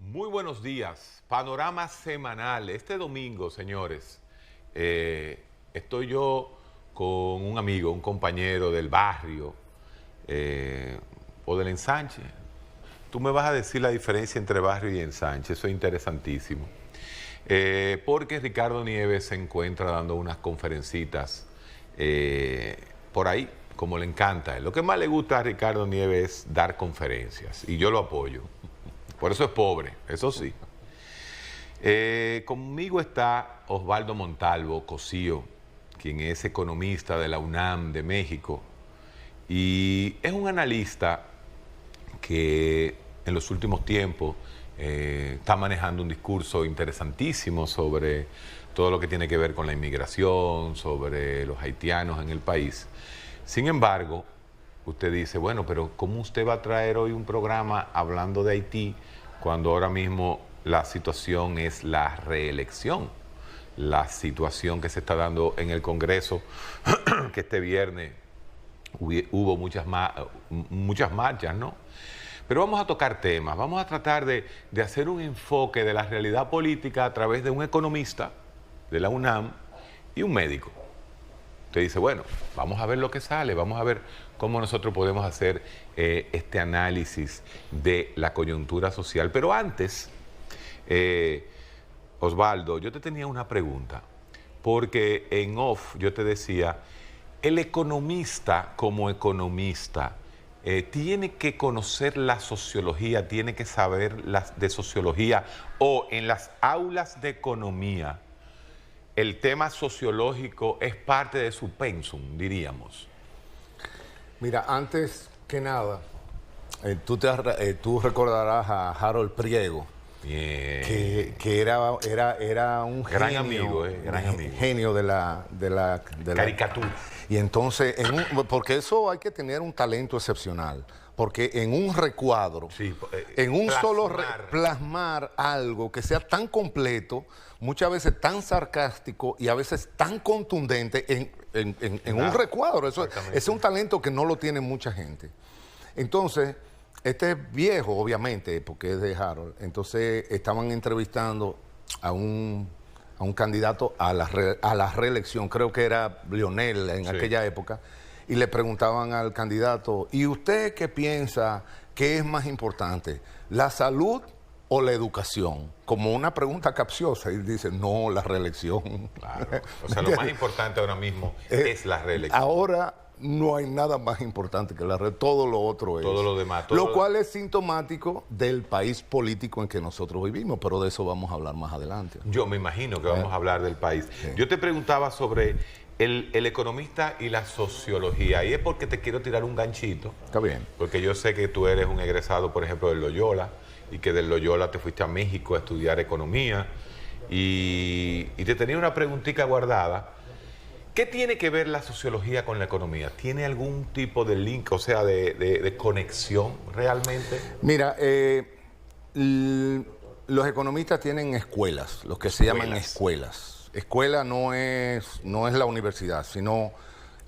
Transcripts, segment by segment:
Muy buenos días. Panorama semanal. Este domingo, señores, estoy yo con un amigo, un compañero del barrio o del ensanche. Tú me vas a decir la diferencia entre barrio y ensanche. Eso es interesantísimo. Porque Ricardo Nieves se encuentra dando unas conferencitas por ahí, como le encanta a él. Lo que más le gusta a Ricardo Nieves es dar conferencias y yo lo apoyo. Por eso es pobre, eso sí. Conmigo está Osvaldo Montalvo Cosío, quien es economista de la UNAM de México y es un analista que en los últimos tiempos está manejando un discurso interesantísimo sobre todo lo que tiene que ver con la inmigración, sobre los haitianos en el país. Sin embargo, usted dice, bueno, pero ¿cómo usted va a traer hoy un programa hablando de Haití cuando ahora mismo la situación es la reelección? La situación que se está dando en el Congreso, que este viernes hubo muchas marchas, ¿no? Pero vamos a tocar temas, vamos a tratar de hacer un enfoque de la realidad política a través de un economista de la UNAM y un médico. Usted dice, bueno, vamos a ver lo que sale, vamos a ver cómo nosotros podemos hacer este análisis de la coyuntura social. Pero antes, Osvaldo, yo te tenía una pregunta, porque en off yo te decía, el economista como economista tiene que conocer la sociología, tiene que saber de sociología, o en las aulas de economía, el tema sociológico es parte de su pensum, diríamos. Mira, antes que nada, tú recordarás a Harold Priego, que era un gran genio, amigo. Genio de la Caricatura. Y entonces, porque eso hay que tener un talento excepcional, porque en un recuadro, Sí, en un solo plasmar. plasmar algo que sea tan completo, muchas veces tan sarcástico y a veces tan contundente en un recuadro. Eso es un talento que no lo tiene mucha gente. Entonces, este viejo, obviamente, porque es de Harold, entonces estaban entrevistando a un candidato a la reelección, creo que era Lionel en aquella época, y le preguntaban al candidato, ¿y usted qué piensa que es más importante, la salud o la educación? Como una pregunta capciosa, y dice, no, la reelección. Claro, o sea, lo más importante ahora mismo es la reelección. Ahora no hay nada más importante que la red, todo lo otro es. Todo lo demás. Lo cual es sintomático del país político en que nosotros vivimos, pero de eso vamos a hablar más adelante. Yo me imagino que vamos a hablar del país. Sí. Yo te preguntaba sobre el economista y la sociología, y es porque te quiero tirar un ganchito. Está bien. Porque yo sé que tú eres un egresado, por ejemplo, del Loyola, y que del Loyola te fuiste a México a estudiar economía, y te tenía una preguntita guardada. ¿Qué tiene que ver la sociología con la economía? ¿Tiene algún tipo de link, o sea, de conexión realmente? Mira, los economistas tienen escuelas, los que se llaman escuelas. Escuela no es la universidad, sino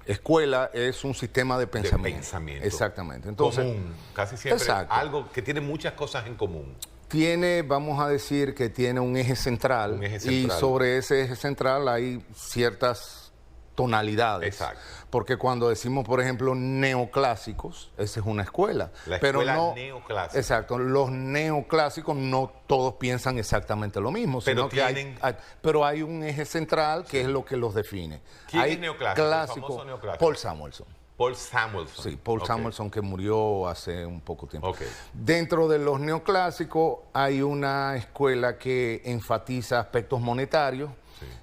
escuela es un sistema de pensamiento. De pensamiento. Exactamente. Entonces, común, casi siempre algo que tiene muchas cosas en común. Tiene, vamos a decir que tiene un eje central. Y sobre ese eje central hay ciertas tonalidades. Exacto. Porque cuando decimos, por ejemplo, neoclásicos, esa es una escuela. La escuela neoclásica. Exacto. Los neoclásicos no todos piensan exactamente lo mismo. Pero sino pero hay un eje central que es lo que los define. ¿Quién hay es neoclásico? Clásico, Paul Samuelson. Paul Samuelson. Sí, Paul Samuelson, que murió hace un poco tiempo. Okay. Dentro de los neoclásicos hay una escuela que enfatiza aspectos monetarios.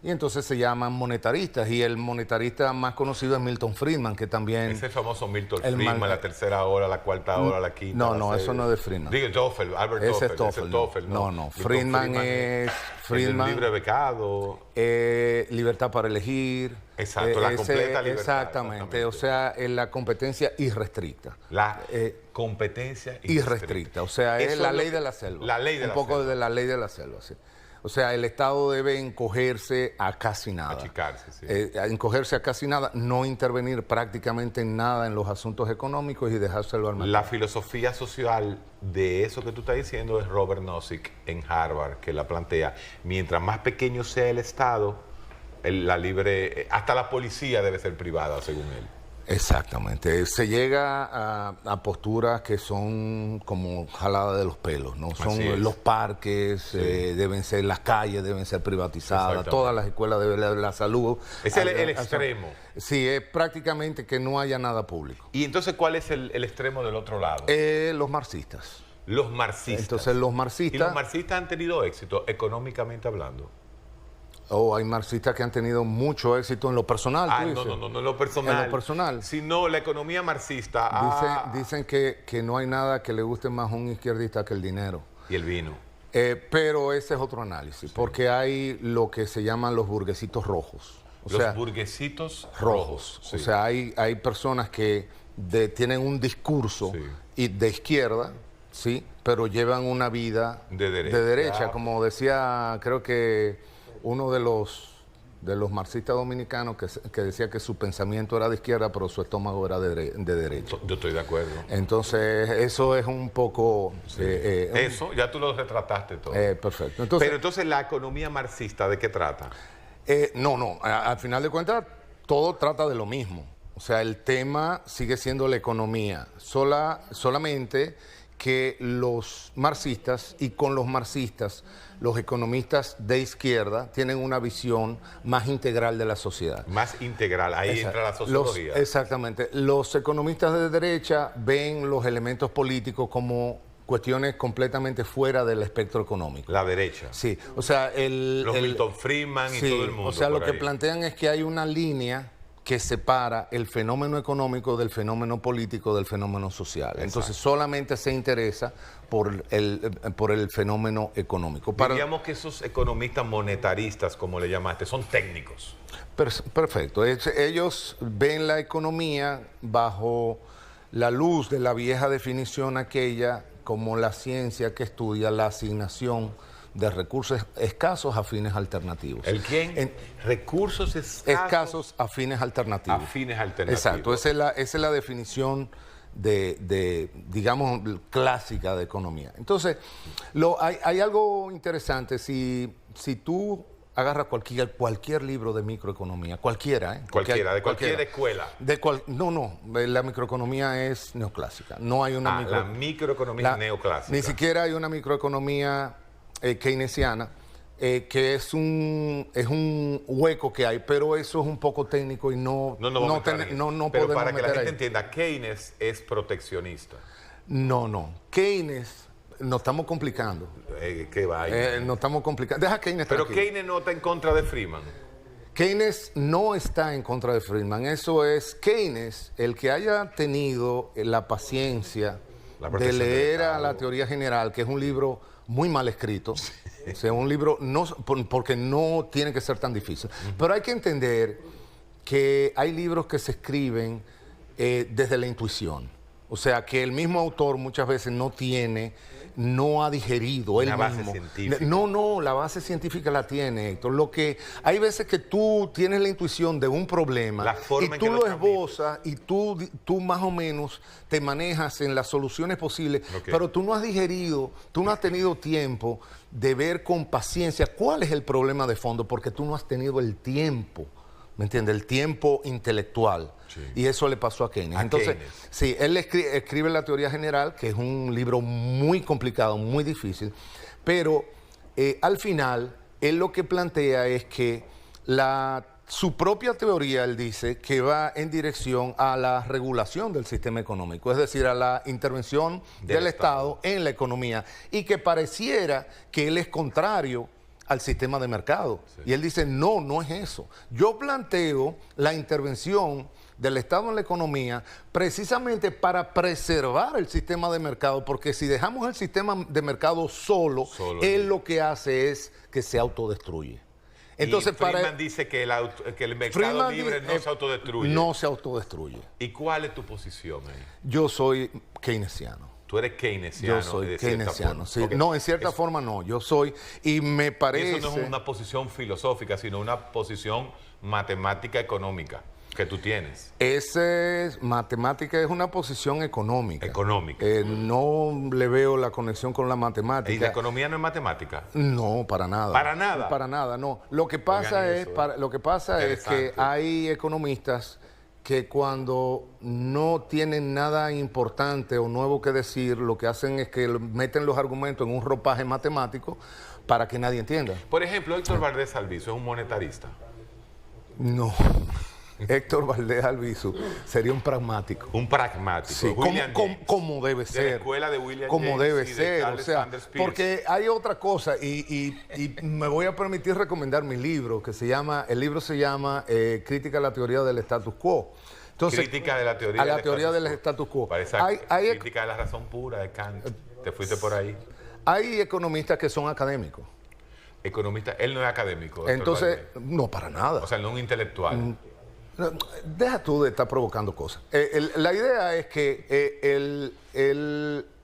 Y entonces se llaman monetaristas, y el monetarista más conocido es Milton Friedman, que también... Ese famoso Milton Friedman, la tercera hora, la cuarta hora, la quinta... No, eso no es de Friedman. Digo, Toffel, Albert Ese Toffel. es Toffel. No, Friedman es... Friedman, el libre becado. Libertad para elegir. Exacto, la completa libertad. Exactamente, o sea, la competencia irrestricta. La competencia irrestricta, o sea, es la ley de la selva. La ley de la selva. Un poco de la ley de la selva, sí. O sea, el Estado debe encogerse a casi nada. Achicarse, sí. Encogerse a casi nada, no intervenir prácticamente en nada en los asuntos económicos y dejárselo al mercado. La filosofía social de eso que tú estás diciendo es Robert Nozick en Harvard, que la plantea. Mientras más pequeño sea el Estado, hasta la policía debe ser privada, según él. Exactamente. Se llega a posturas que son como jaladas de los pelos, ¿no? Son los parques, sí. Deben ser, las calles deben ser privatizadas, todas las escuelas de la salud. Es el extremo. Sí, es prácticamente que no haya nada público. ¿Y entonces cuál es el extremo del otro lado? Los marxistas. Los marxistas. Entonces los marxistas... ¿Y los marxistas han tenido éxito económicamente hablando? Hay marxistas que han tenido mucho éxito en lo personal. No en lo personal. En lo personal. Sino la economía marxista. Dicen que no hay nada que le guste más a un izquierdista que el dinero. Y el vino. Pero ese es otro análisis, porque hay lo que se llaman los burguesitos rojos. Los burguesitos rojos. Sí. O sea, hay personas que tienen un discurso de izquierda, sí, pero llevan una vida de derecha. Como decía, creo que uno de los marxistas dominicanos que decía que su pensamiento era de izquierda, pero su estómago era de derecha. Yo estoy de acuerdo. Entonces, eso es un poco... eso, ya tú lo retrataste todo. Perfecto. Pero entonces, ¿la economía marxista de qué trata? Al final de cuentas, todo trata de lo mismo. O sea, el tema sigue siendo la economía. Solamente que los marxistas, y con los marxistas, los economistas de izquierda tienen una visión más integral de la sociedad. Más integral, ahí entra la sociología. Exactamente. Los economistas de derecha ven los elementos políticos como cuestiones completamente fuera del espectro económico. La derecha. Sí, o sea, los Milton Friedman y todo el mundo. O sea, lo que plantean es que hay una línea que separa el fenómeno económico del fenómeno político del fenómeno social. Exacto. Entonces solamente se interesa por el fenómeno económico. Diríamos que esos economistas monetaristas, como le llamaste, son técnicos. Perfecto. Ellos ven la economía bajo la luz de la vieja definición aquella como la ciencia que estudia la asignación de recursos escasos a fines alternativos. ¿El quién? Recursos escasos a fines alternativos. A fines alternativos. Exacto, esa es la definición digamos, clásica de economía. Entonces, hay algo interesante. Si tú agarras cualquier libro de microeconomía, cualquiera, de cualquier escuela. La microeconomía es neoclásica. No hay una la microeconomía es neoclásica. Ni siquiera hay una microeconomía keynesiana, que es un hueco que hay, pero eso es un poco técnico y no podemos pero para que la gente entienda, Keynes es proteccionista. No. Keynes, nos estamos complicando. ¿Qué vaina? Nos estamos complicando. Deja Keynes pero tranquilo. Keynes no está en contra de Friedman. Keynes no está en contra de Friedman. Eso es Keynes, el que haya tenido la paciencia de leer a la teoría general, que es un libro muy mal escrito. Sí. O sea, un libro porque no tiene que ser tan difícil. Pero hay que entender que hay libros que se escriben desde la intuición. O sea, que el mismo autor muchas veces no ha digerido él mismo. La base científica. No, la base científica la tiene, Héctor. Hay veces que tú tienes la intuición de un problema y tú lo esbozas y tú más o menos te manejas en las soluciones posibles, pero tú no has digerido, tú no has tenido tiempo de ver con paciencia cuál es el problema de fondo, porque tú no has tenido el tiempo, ¿me entiendes? El tiempo intelectual. Sí. Y eso le pasó a Keynes. Entonces, sí, él escribe la teoría general, que es un libro muy complicado, muy difícil, pero al final, él lo que plantea es que su propia teoría, él dice, que va en dirección a la regulación del sistema económico, es decir, a la intervención del Estado en la economía, y que pareciera que él es contrario al sistema de mercado. Sí. Y él dice, no es eso. Yo planteo la intervención del Estado en la economía precisamente para preservar el sistema de mercado, porque si dejamos el sistema de mercado solo él lo que hace es que se autodestruye. Entonces, Friedman dice que el mercado libre no se autodestruye. No se autodestruye. ¿Y cuál es tu posición ahí? Yo soy keynesiano. Tú eres keynesiano. Yo soy de cierta keynesiano, forma. sí. Okay. No, en cierta forma no. Yo soy, y me parece... Y eso no es una posición filosófica, sino una posición matemática económica que tú tienes. Matemática es una posición económica. Económica. No le veo la conexión con la matemática. ¿Y la economía no es matemática? No, para nada. ¿Para nada? Para nada, no. Lo que pasa es que hay economistas que cuando no tienen nada importante o nuevo que decir, lo que hacen es que meten los argumentos en un ropaje matemático para que nadie entienda. Por ejemplo, Héctor Valdés Albizu es un monetarista. No. Héctor Valdés Albizu sería un pragmático. Un pragmático. Sí, como debe ser. De la escuela de William como James debe y de ser, Charles o sea, Sanders Peirce. porque hay otra cosa y me voy a permitir recomendar mi libro que se llama, Crítica a la teoría del status quo. Entonces, crítica de la teoría, del status quo. Crítica de la razón pura de Kant. Te fuiste por ahí. Hay economistas que son académicos. Economista, él no es académico. Entonces, no, para nada. O sea, no es un intelectual. Deja tú de estar provocando cosas. La idea es que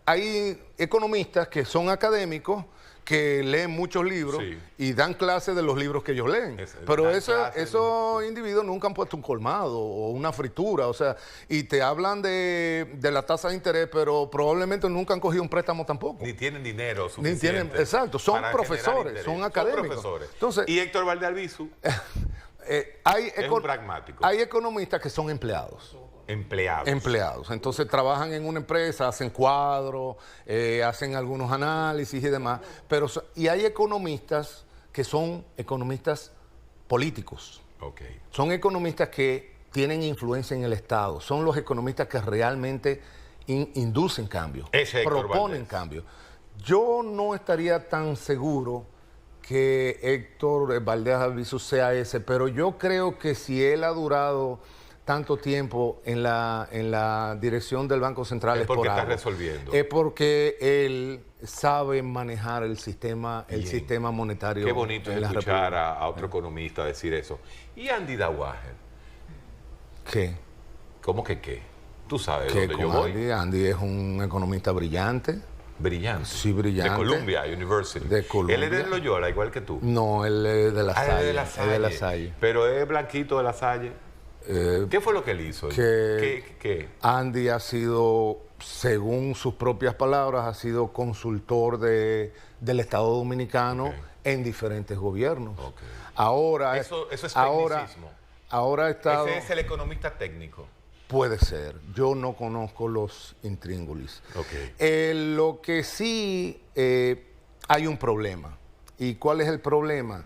hay economistas que son académicos, que leen muchos libros y dan clases de los libros que ellos leen. Pero esos individuos nunca han puesto un colmado o una fritura, o sea, y te hablan de la tasa de interés, pero probablemente nunca han cogido un préstamo tampoco. Ni tienen dinero suficiente. Ni tienen, exacto, son profesores, son académicos. Son profesores. Entonces, y Héctor Valdés Albizu es un pragmático. Hay economistas que son empleados. Empleados. Entonces trabajan en una empresa, hacen cuadros, hacen algunos análisis y demás. Y hay economistas que son economistas políticos. Okay. Son economistas que tienen influencia en el Estado. Son los economistas que realmente inducen cambios, proponen cambios. Yo no estaría tan seguro que Héctor Valdés Albizu sea ese, pero yo creo que si él ha durado tanto tiempo en la dirección del Banco Central es porque está resolviendo. Es porque él sabe manejar el sistema monetario. Qué bonito es escuchar a otro economista decir eso. ¿Y Andy Dawager? ¿Qué? ¿Cómo que qué? Tú sabes dónde yo voy. Andy es un economista brillante. Brillante. Sí, brillante. De Columbia University. De Columbia. ¿Él es de Loyola, igual que tú? No, él es de La Salle. Es de La Salle. Pero es blanquito de La Salle. ¿Qué fue lo que él hizo? ¿Qué? Andy ha sido, según sus propias palabras, ha sido consultor del Estado Dominicano en diferentes gobiernos. Okay. Ahora, eso es tecnicismo. Ahora ha estado... Ese es el economista técnico. Puede ser. Yo no conozco los intríngulis. Okay. Lo que sí hay un problema. ¿Y cuál es el problema?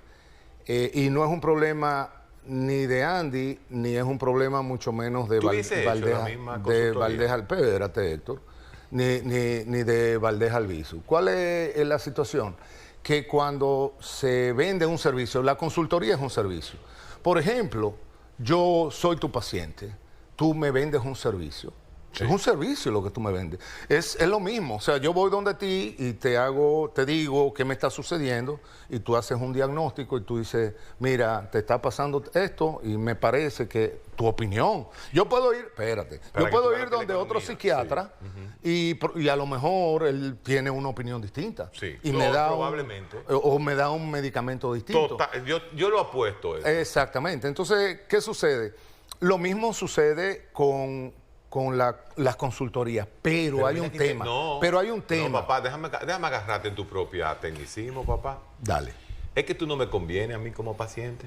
Y no es un problema ni de Andy, ni es un problema mucho menos de Valdés Albizu, espérate, Héctor, ni de Valdés Albizu. ¿Cuál es la situación? Que cuando se vende un servicio, la consultoría es un servicio. Por ejemplo, yo soy tu paciente, tú me vendes un servicio. Sí. Es un servicio lo que tú me vendes. Es lo mismo. O sea, yo voy donde ti y te digo qué me está sucediendo y tú haces un diagnóstico y tú dices, mira, te está pasando esto y me parece que tu opinión. Yo puedo ir, yo puedo ir donde otro psiquiatra y a lo mejor él tiene una opinión distinta. Sí, y me da probablemente. O me da un medicamento distinto. Yo lo apuesto eso. Exactamente. Entonces, ¿qué sucede? Lo mismo sucede con las consultorías, pero hay un tema. Pero hay un tema. No, papá, déjame agarrarte en tu propia tecnicismo, papá. Dale. Es que tú no me conviene a mí como paciente.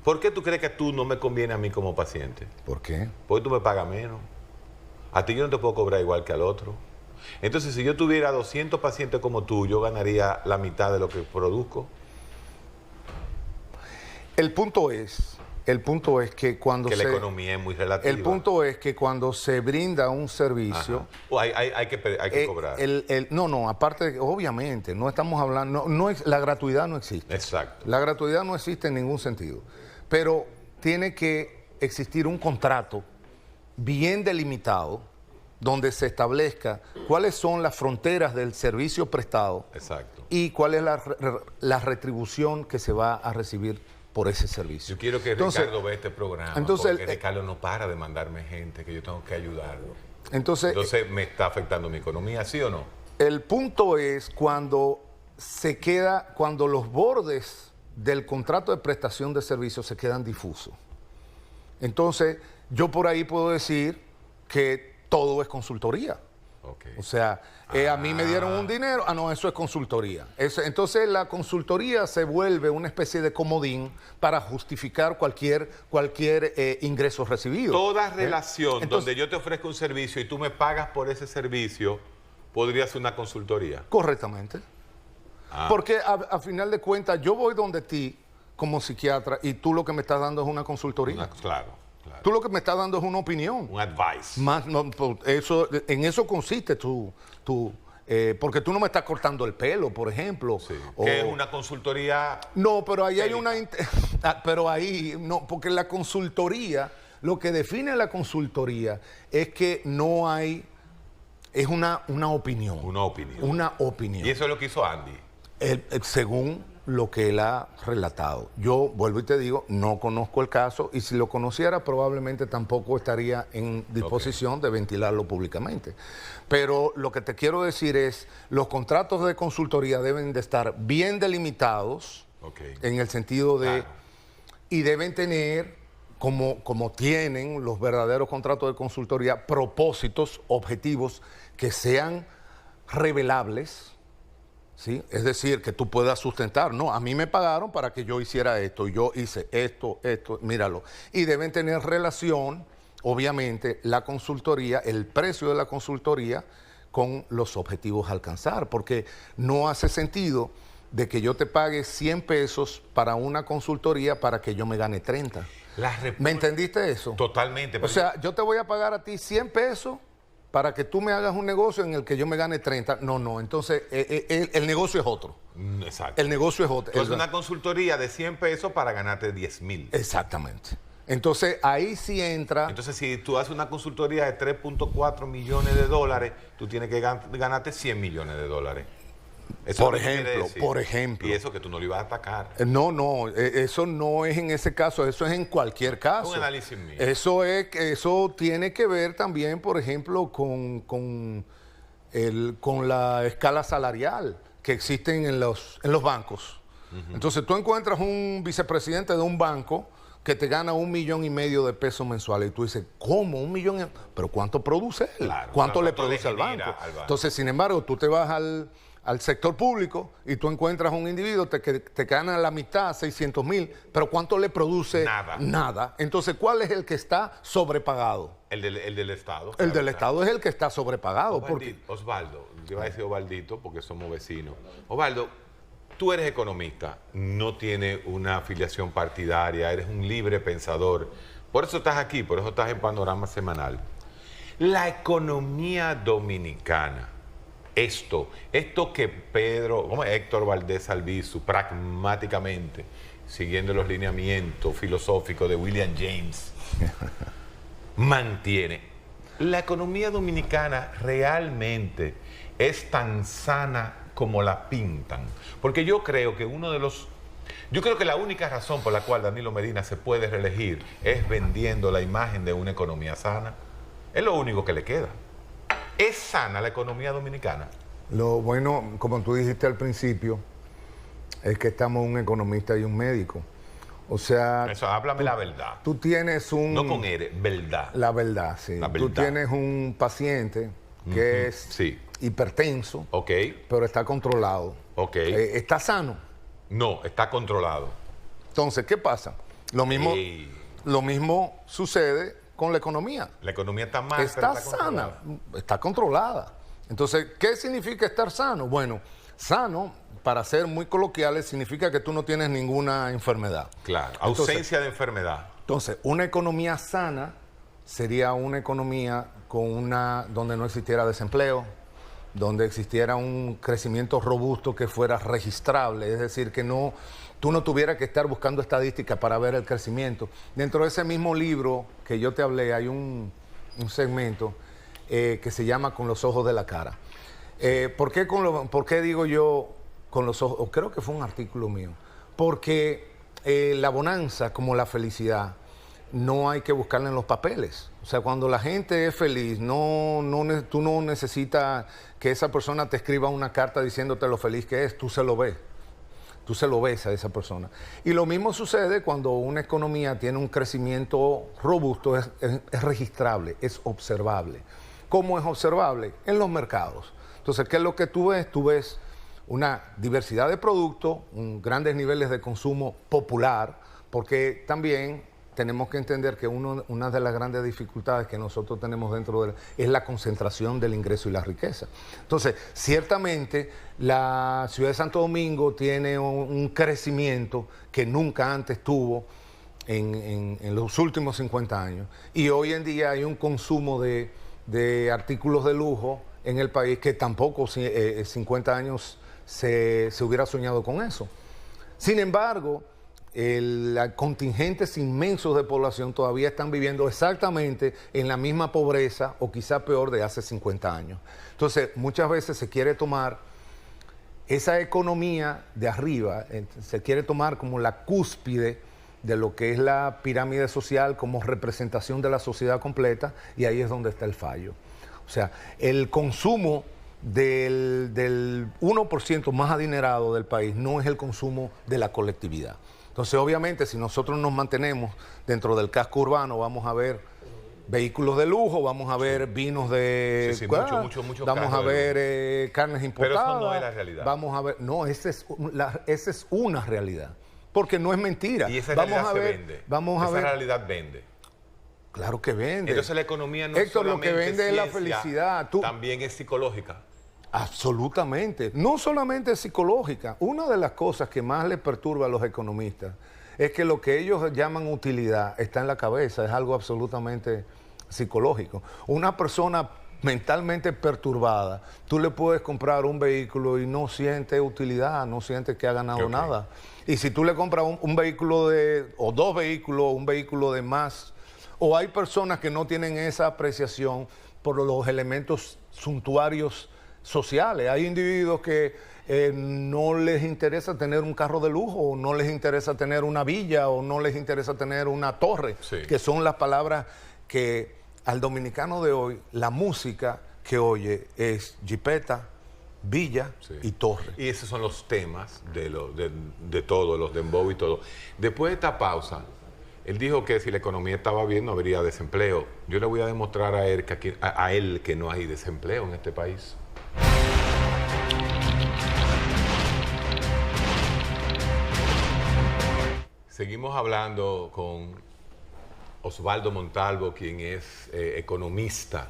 ¿Por qué tú crees que tú no me conviene a mí como paciente? ¿Por qué? Porque tú me pagas menos. A ti yo no te puedo cobrar igual que al otro. Entonces, si yo tuviera 200 pacientes como tú, yo ganaría la mitad de lo que produzco. El punto es que cuando la economía es muy relativa. El punto es que cuando se brinda un servicio... Hay que cobrar. No, aparte, obviamente, no estamos hablando... la gratuidad no existe. Exacto. La gratuidad no existe en ningún sentido. Pero tiene que existir un contrato bien delimitado donde se establezca cuáles son las fronteras del servicio prestado. Exacto. Y cuál es la retribución que se va a recibir por ese servicio. Yo quiero que Ricardo vea este programa, porque Ricardo no para de mandarme gente que yo tengo que ayudarlo. Entonces, ¿me está afectando mi economía, sí o no? el punto es cuando cuando los bordes del contrato de prestación de servicios se quedan difusos. Entonces, yo por ahí puedo decir que todo es consultoría. Okay. O sea, a mí me dieron un dinero, no, eso es consultoría. Entonces la consultoría se vuelve una especie de comodín para justificar cualquier ingreso recibido. Toda relación donde yo te ofrezco un servicio y tú me pagas por ese servicio, podría ser una consultoría. Correctamente. Porque a final de cuentas yo voy donde ti como psiquiatra y tú lo que me estás dando es una consultoría. Claro. Tú lo que me estás dando es una opinión. Un advice. En eso consiste porque tú no me estás cortando el pelo, por ejemplo. Sí. ¿Qué es una consultoría? No, pero ahí técnica. hay pero ahí no, porque la consultoría, lo que define la consultoría es que no hay, es una opinión. Una opinión. Una opinión. Y eso es lo que hizo Andy. Según lo que él ha relatado. Yo vuelvo y te digo, no conozco el caso y si lo conociera probablemente tampoco estaría en disposición de ventilarlo públicamente. Pero lo que te quiero decir es, los contratos de consultoría deben de estar bien delimitados en el sentido de... Y deben tener, como tienen los verdaderos contratos de consultoría, propósitos, objetivos que sean revelables. ¿Sí? Es decir, que tú puedas sustentar. No, a mí me pagaron para que yo hiciera esto, y yo hice esto, míralo. Y deben tener relación, obviamente, la consultoría, el precio de la consultoría con los objetivos a alcanzar, porque no hace sentido de que yo te pague 100 pesos para una consultoría para que yo me gane 30. ¿Me entendiste eso? Totalmente. O sea, yo te voy a pagar a ti 100 pesos para que tú me hagas un negocio en el que yo me gane 30. No. Entonces, el negocio es otro. Exacto. El negocio es otro. Entonces, una consultoría de 100 pesos para ganarte 10,000. Exactamente. Entonces, ahí sí entra... Entonces, si tú haces una consultoría de 3.4 millones de dólares, tú tienes que ganarte 100 millones de dólares. Eso por ejemplo. Y eso que tú no lo ibas a atacar. No, eso no es en ese caso, eso es en cualquier caso. Un análisis mío. Eso tiene que ver también, por ejemplo, con la escala salarial que existen en los bancos. Entonces tú encuentras un vicepresidente de un banco que te gana 1,5 millones de pesos mensuales y tú dices, ¿cómo? 1 millón. ¿Pero cuánto produce él? Claro, ¿Cuánto le produce al banco? Entonces, sin embargo, tú te vas al sector público y tú encuentras un individuo que te gana la mitad, 600,000, pero ¿cuánto le produce? Nada. Entonces, ¿cuál es el que está sobrepagado? El del Estado. El del Estado es el que está sobrepagado. Osvaldo, yo iba a decir Osvaldito porque somos vecinos. Osvaldo, tú eres economista, no tienes una afiliación partidaria, eres un libre pensador. Por eso estás aquí, por eso estás en Panorama Semanal. La economía dominicana, esto que Héctor Valdés Albizu, pragmáticamente, siguiendo los lineamientos filosóficos de William James, mantiene. La economía dominicana realmente es tan sana como la pintan. Porque yo creo que la única razón por la cual Danilo Medina se puede reelegir es vendiendo la imagen de una economía sana. Es lo único que le queda. ¿Es sana la economía dominicana? Lo bueno, como tú dijiste al principio, es que estamos un economista y un médico. O sea... Eso, háblame la verdad. Tú tienes un... No con eres, verdad. La verdad, sí. La verdad. Tú tienes un paciente que es hipertenso, pero está controlado. ¿Está sano? No, está controlado. Entonces, ¿qué pasa? Lo mismo sucede con la economía. La economía está mal, está sana, está controlada. Entonces, ¿qué significa estar sano? Bueno, sano, para ser muy coloquiales, significa que tú no tienes ninguna enfermedad. Claro, ausencia de enfermedad. Entonces, una economía sana sería una economía donde no existiera desempleo, donde existiera un crecimiento robusto que fuera registrable, es decir, que tú no tuvieras que estar buscando estadísticas para ver el crecimiento. Dentro de ese mismo libro que yo te hablé, hay un segmento que se llama Con los ojos de la cara. ¿Por qué digo yo con los ojos? Creo que fue un artículo mío. Porque la bonanza, como la felicidad, no hay que buscarla en los papeles. O sea, cuando la gente es feliz, tú no necesitas que esa persona te escriba una carta diciéndote lo feliz que es, tú se lo ves. Tú se lo ves a esa persona. Y lo mismo sucede cuando una economía tiene un crecimiento robusto, es registrable, es observable. ¿Cómo es observable? En los mercados. Entonces, ¿qué es lo que tú ves? Tú ves una diversidad de productos, grandes niveles de consumo popular, porque también tenemos que entender que una de las grandes dificultades que nosotros tenemos dentro de es la concentración del ingreso y la riqueza. Entonces, ciertamente, la ciudad de Santo Domingo tiene un crecimiento que nunca antes tuvo en los últimos 50 años. Y hoy en día hay un consumo de artículos de lujo en el país que tampoco 50 años se hubiera soñado con eso. Sin embargo, contingentes inmensos de población todavía están viviendo exactamente en la misma pobreza o quizá peor de hace 50 años. Entonces, muchas veces se quiere tomar esa economía de arriba, se quiere tomar como la cúspide de lo que es la pirámide social como representación de la sociedad completa, y ahí es donde está el fallo. O sea, el consumo del 1% más adinerado del país no es el consumo de la colectividad. Entonces, obviamente, si nosotros nos mantenemos dentro del casco urbano, vamos a ver vehículos de lujo, vamos a ver vinos de... Sí, mucho vamos a ver carnes importadas. Pero eso no es la realidad. Vamos a ver... No, esa es una realidad. Porque no es mentira. Y esa realidad vende. Esa realidad vende. Claro que vende. Entonces la economía no Héctor, solamente lo que vende es ciencia, es la felicidad. También es psicológica. Absolutamente. No solamente es psicológica. Una de las cosas que más les perturba a los economistas es que lo que ellos llaman utilidad está en la cabeza, es algo absolutamente psicológico. Una persona mentalmente perturbada, tú le puedes comprar un vehículo y no siente utilidad, no siente que ha ganado nada. Y si tú le compras un vehículo o dos vehículos, un vehículo de más, o hay personas que no tienen esa apreciación por los elementos suntuarios sociales. Hay individuos que no les interesa tener un carro de lujo, o no les interesa tener una villa, o no les interesa tener una torre, que son las palabras que al dominicano de hoy, la música que oye es jipeta, villa y torre. Y esos son los temas de todo, los dembow y todo. Después de esta pausa, él dijo que si la economía estaba bien no habría desempleo. Yo le voy a demostrar a él que no hay desempleo en este país. Seguimos hablando con Osvaldo Montalvo, quien es economista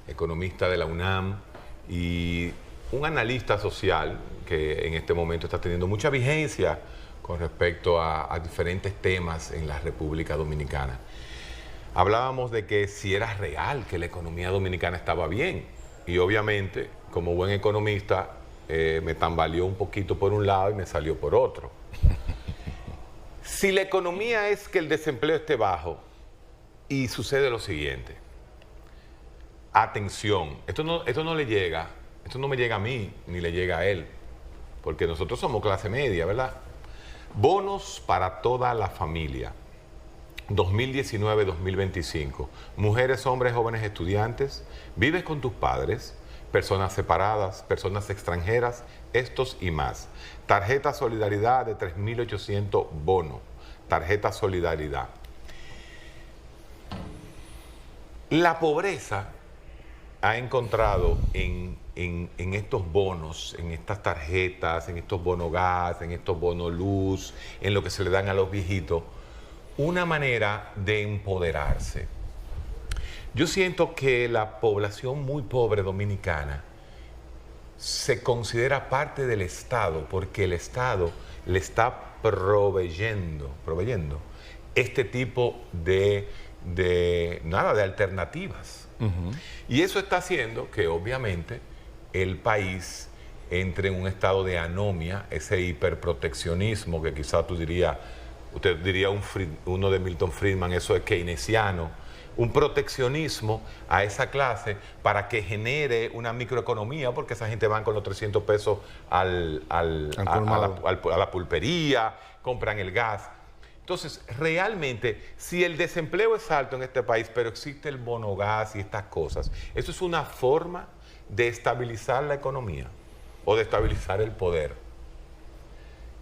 de la UNAM y un analista social que en este momento está teniendo mucha vigencia con respecto a diferentes temas en la República Dominicana. Hablábamos de que si era real que la economía dominicana estaba bien, y obviamente, como buen economista, me tambaleó un poquito por un lado y me salió por otro. Si la economía es que el desempleo esté bajo, y sucede lo siguiente, atención, esto no me llega a mí, ni le llega a él, porque nosotros somos clase media, ¿verdad? Bonos para toda la familia, 2019-2025, mujeres, hombres, jóvenes estudiantes, vives con tus padres, personas separadas, personas extranjeras, estos y más. Tarjeta Solidaridad de 3.800 bonos, tarjeta Solidaridad. La pobreza ha encontrado en estos bonos, en estas tarjetas, en estos bonos gas, en estos bonos luz, en lo que se le dan a los viejitos, una manera de empoderarse. Yo siento que la población muy pobre dominicana se considera parte del Estado porque el Estado le está proveyendo este tipo de alternativas. Y eso está haciendo que obviamente el país entre en un estado de anomia, ese hiperproteccionismo que quizás usted diría uno de Milton Friedman, eso es keynesiano, un proteccionismo a esa clase para que genere una microeconomía, porque esa gente van con los 300 pesos a la pulpería, compran el gas. Entonces, realmente, si el desempleo es alto en este país, pero existe el bonogás y estas cosas, ¿eso es una forma de estabilizar la economía o de estabilizar el poder?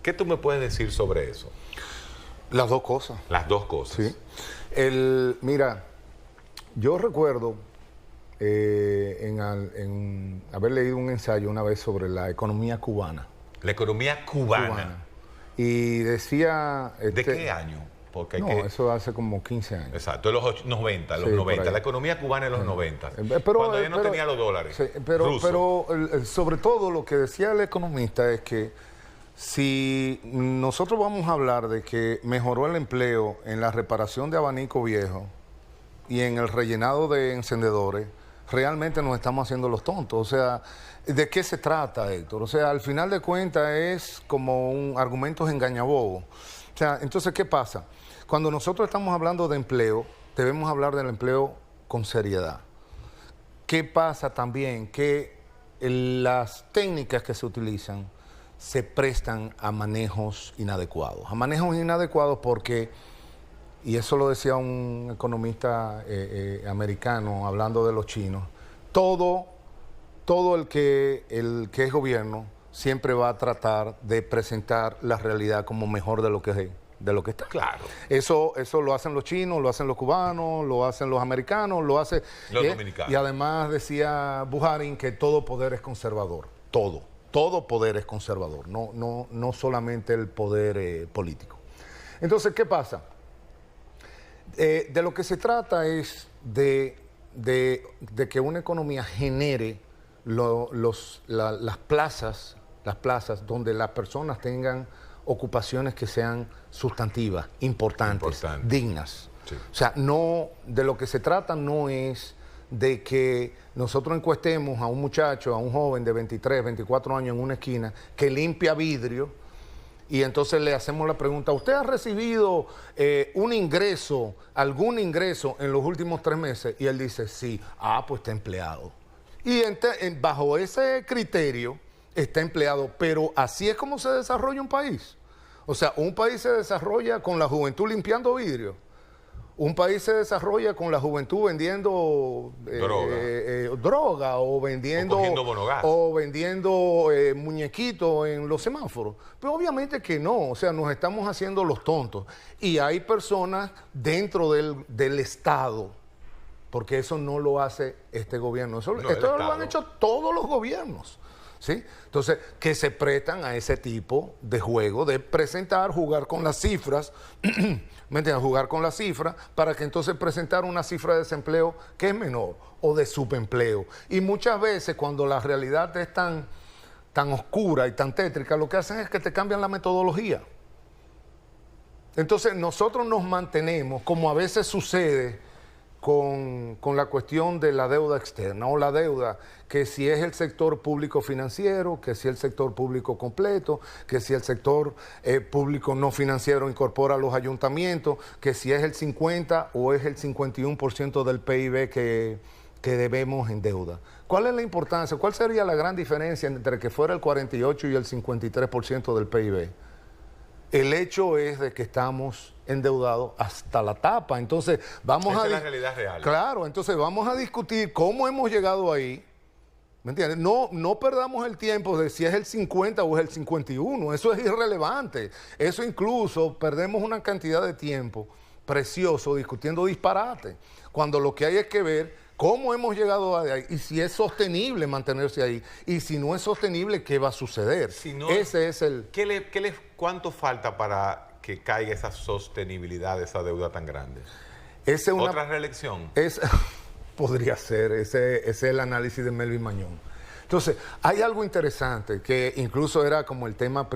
¿Qué tú me puedes decir sobre eso? Las dos cosas. Las dos cosas. Sí. Mira, yo recuerdo en haber leído un ensayo una vez sobre la economía cubana. La economía cubana. Y decía... ¿De qué año? Porque eso hace como 15 años. Exacto, los 90, los 90. La economía cubana en los 90. Cuando ya no tenía los dólares. Sí, pero sobre todo lo que decía el economista es que si nosotros vamos a hablar de que mejoró el empleo en la reparación de abanico viejo y en el rellenado de encendedores, realmente nos estamos haciendo los tontos. O sea, ¿de qué se trata, Héctor? O sea, al final de cuentas es como un argumentos engañabobos. O sea, entonces, ¿qué pasa? Cuando nosotros estamos hablando de empleo, debemos hablar del empleo con seriedad. ¿Qué pasa también? Que las técnicas que se utilizan se prestan a manejos inadecuados. A manejos inadecuados porque, y eso lo decía un economista americano hablando de los chinos, todo el que es gobierno siempre va a tratar de presentar la realidad como mejor de lo que está. Claro. Eso lo hacen los chinos, lo hacen los cubanos, lo hacen los americanos, lo hacen los dominicanos. Y además decía Buharin que todo poder es conservador. Todo poder es conservador, no solamente el poder político. Entonces, ¿qué pasa? De lo que se trata es de que una economía genere las plazas donde las personas tengan ocupaciones que sean sustantivas, importantes, dignas. Sí. O sea, de lo que se trata no es de que nosotros encuestemos a un muchacho, a un joven de 23, 24 años en una esquina que limpia vidrio y entonces le hacemos la pregunta, ¿usted ha recibido algún ingreso en los últimos 3 meses? Y él dice, sí. Pues está empleado. Y bajo ese criterio está empleado, pero así es como se desarrolla un país. O sea, un país se desarrolla con la juventud limpiando vidrio. Un país se desarrolla con la juventud vendiendo droga o vendiendo muñequitos en los semáforos. Pero obviamente que no, o sea, nos estamos haciendo los tontos. Y hay personas dentro del Estado, porque eso no lo hace este gobierno. Esto lo han hecho todos los gobiernos. ¿Sí? Entonces, que se prestan a ese tipo de juego, de jugar con las cifras, ¿me entiendes? Jugar con las cifras para que entonces presentar una cifra de desempleo que es menor o de subempleo. Y muchas veces cuando la realidad es tan oscura y tan tétrica, lo que hacen es que te cambian la metodología. Entonces, nosotros nos mantenemos, como a veces sucede con la cuestión de la deuda externa o la deuda, que si es el sector público financiero, que si el sector público completo, que si el sector público no financiero incorpora a los ayuntamientos, que si es el 50 o es el 51% del PIB que debemos en deuda. ¿Cuál es la importancia? ¿Cuál sería la gran diferencia entre que fuera el 48 y el 53% del PIB? El hecho es de que estamos endeudados hasta la tapa. Entonces, esa es la realidad real. Claro, entonces vamos a discutir cómo hemos llegado ahí. ¿Me entiendes? No perdamos el tiempo de si es el 50 o es el 51. Eso es irrelevante. Eso incluso perdemos una cantidad de tiempo precioso discutiendo disparate. Cuando lo que hay es que ver cómo hemos llegado ahí y si es sostenible mantenerse ahí. Y si no es sostenible, ¿qué va a suceder? Si no, ese es el... ¿Cuánto falta para que caiga esa sostenibilidad de esa deuda tan grande? ¿Otra reelección? Podría ser. Ese es el análisis de Melvin Mañón. Entonces, hay algo interesante que incluso era como el tema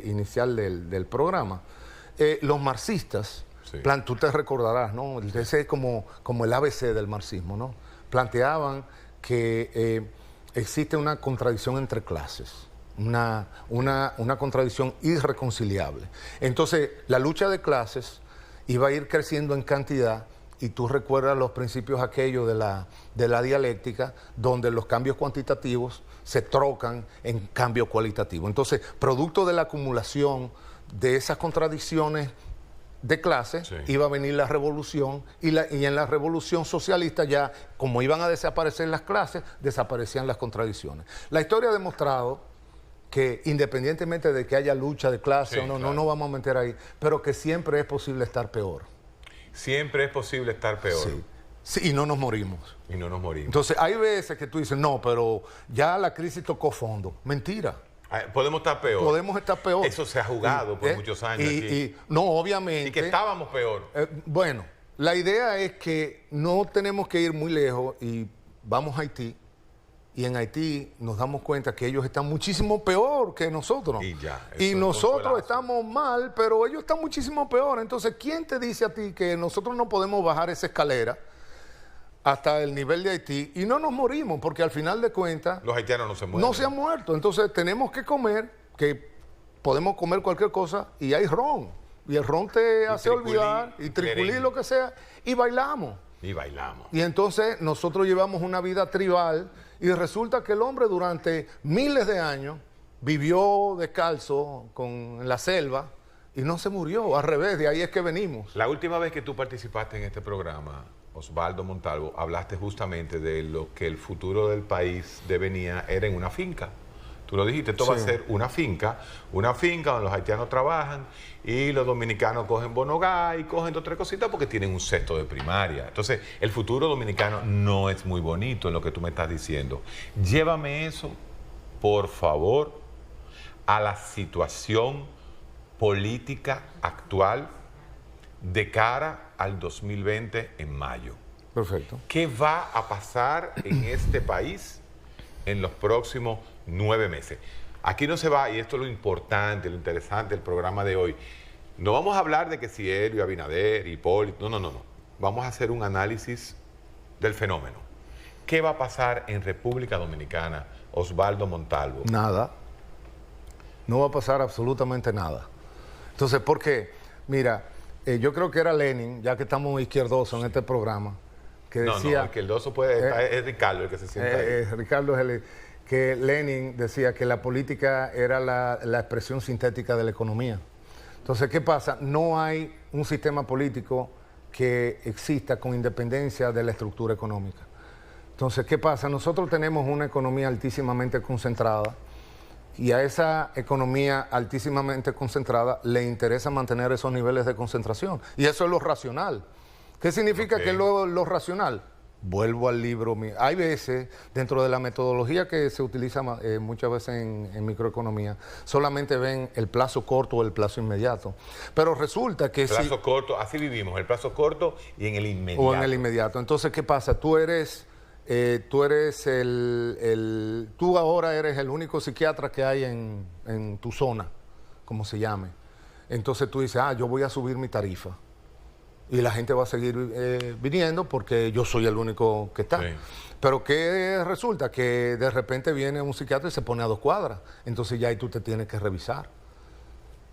inicial del programa. Los marxistas, sí. Tú te recordarás, ¿no? Ese es como el ABC del marxismo, ¿no? Planteaban que existe una contradicción entre clases, una contradicción irreconciliable. Entonces, la lucha de clases iba a ir creciendo en cantidad y tú recuerdas los principios aquellos de la dialéctica, donde los cambios cuantitativos se trocan en cambio cualitativo. Entonces, producto de la acumulación de esas contradicciones de clase, Sí. iba a venir la revolución y en la revolución socialista ya, como iban a desaparecer las clases, desaparecían las contradicciones. La historia ha demostrado que independientemente de que haya lucha de clase Sí, o no, claro. no nos vamos a meter ahí, pero que siempre es posible estar peor. Siempre es posible estar peor Sí. Sí, y no nos morimos. y no nos morimos. Entonces, hay veces que tú dices, no, pero ya la crisis tocó fondo. Mentira. Podemos estar peor. Podemos estar peor. Eso se ha jugado por muchos años aquí. No, obviamente. Y que estábamos peor. Bueno, la idea es que no tenemos que ir muy lejos y vamos a Haití. Y en Haití nos damos cuenta que ellos están muchísimo peor que nosotros. Y ya, eso Y es nosotros consolazo. estamos mal, pero ellos están muchísimo peor. Entonces, ¿quién te dice a ti que nosotros no podemos bajar esa escalera hasta el nivel de Haití y no nos morimos? Porque al final de cuentas Los haitianos no se mueren. no se han muerto. Entonces, tenemos que comer, que podemos comer cualquier cosa y hay ron. Y el ron te hace triculí, olvidar, y triculí, merengue. lo que sea, y bailamos. Y bailamos. Y entonces nosotros llevamos una vida tribal y resulta que el hombre durante miles de años vivió descalzo en la selva y no se murió. Al revés, de ahí es que venimos. La última vez que tú participaste en este programa, Osvaldo Montalvo, hablaste justamente de lo que el futuro del país devenía era en una finca. Tú lo dijiste, esto va a Sí. ser una finca donde los haitianos trabajan y los dominicanos cogen bonogá y cogen dos o tres cositas porque tienen un sexto de primaria. Entonces, el futuro dominicano no es muy bonito en lo que tú me estás diciendo. Llévame eso, por favor, a la situación política actual de cara al 2020 en mayo. Perfecto. ¿Qué va a pasar en este país en los próximos 9 meses? Aquí no se va, y esto es lo importante, lo interesante del programa de hoy. No vamos a hablar de que si Helio, Abinader, Hipólito, no. Vamos a hacer un análisis del fenómeno. ¿Qué va a pasar en República Dominicana, Osvaldo Montalvo? Nada. No va a pasar absolutamente nada. Entonces, ¿por qué? Mira, yo creo que era Lenin, ya que estamos izquierdosos en este programa, que decía... No, el que el doso puede estar, es Ricardo el que se sienta ahí. Ricardo, que Lenin decía que la política era la expresión sintética de la economía. Entonces, ¿qué pasa? No hay un sistema político que exista con independencia de la estructura económica. Entonces, ¿qué pasa? Nosotros tenemos una economía altísimamente concentrada y a esa economía altísimamente concentrada le interesa mantener esos niveles de concentración. Y eso es lo racional. ¿Qué significa que es lo racional? Vuelvo al libro mío. Hay veces, dentro de la metodología que se utiliza muchas veces en microeconomía, solamente ven el plazo corto o el plazo inmediato. Pero resulta que Plazo corto, así vivimos, el plazo corto y en el inmediato. o en el inmediato. Entonces, ¿qué pasa? Tú ahora eres el único psiquiatra que hay en tu zona, como se llame. Entonces tú dices, yo voy a subir mi tarifa. Y la gente va a seguir viniendo porque yo soy el único que está. Sí. Pero ¿qué resulta? Que de repente viene un psiquiatra y se pone a 2 cuadras. Entonces ya ahí tú te tienes que revisar.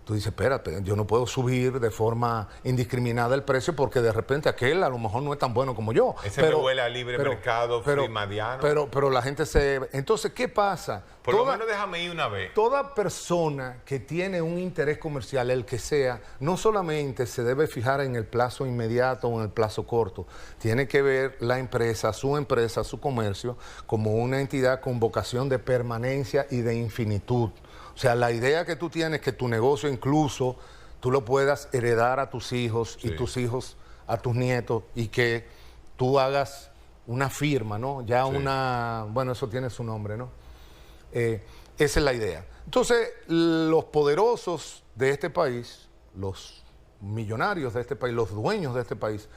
Tú dices, espérate, yo no puedo subir de forma indiscriminada el precio porque de repente aquel a lo mejor no es tan bueno como yo. Ese me huele a libre mercado, free mediano. Pero la gente se... Entonces, ¿qué pasa? Por lo menos déjame ir una vez. Toda persona que tiene un interés comercial, el que sea, no solamente se debe fijar en el plazo inmediato o en el plazo corto, tiene que ver la empresa, su comercio, como una entidad con vocación de permanencia y de infinitud. O sea, la idea que tú tienes que tu negocio incluso tú lo puedas heredar a tus hijos y tus hijos a tus nietos y que tú hagas una firma, ¿no? Ya bueno, eso tiene su nombre, ¿no? Esa es la idea. Entonces, los poderosos de este país, los millonarios de este país, los dueños de este país,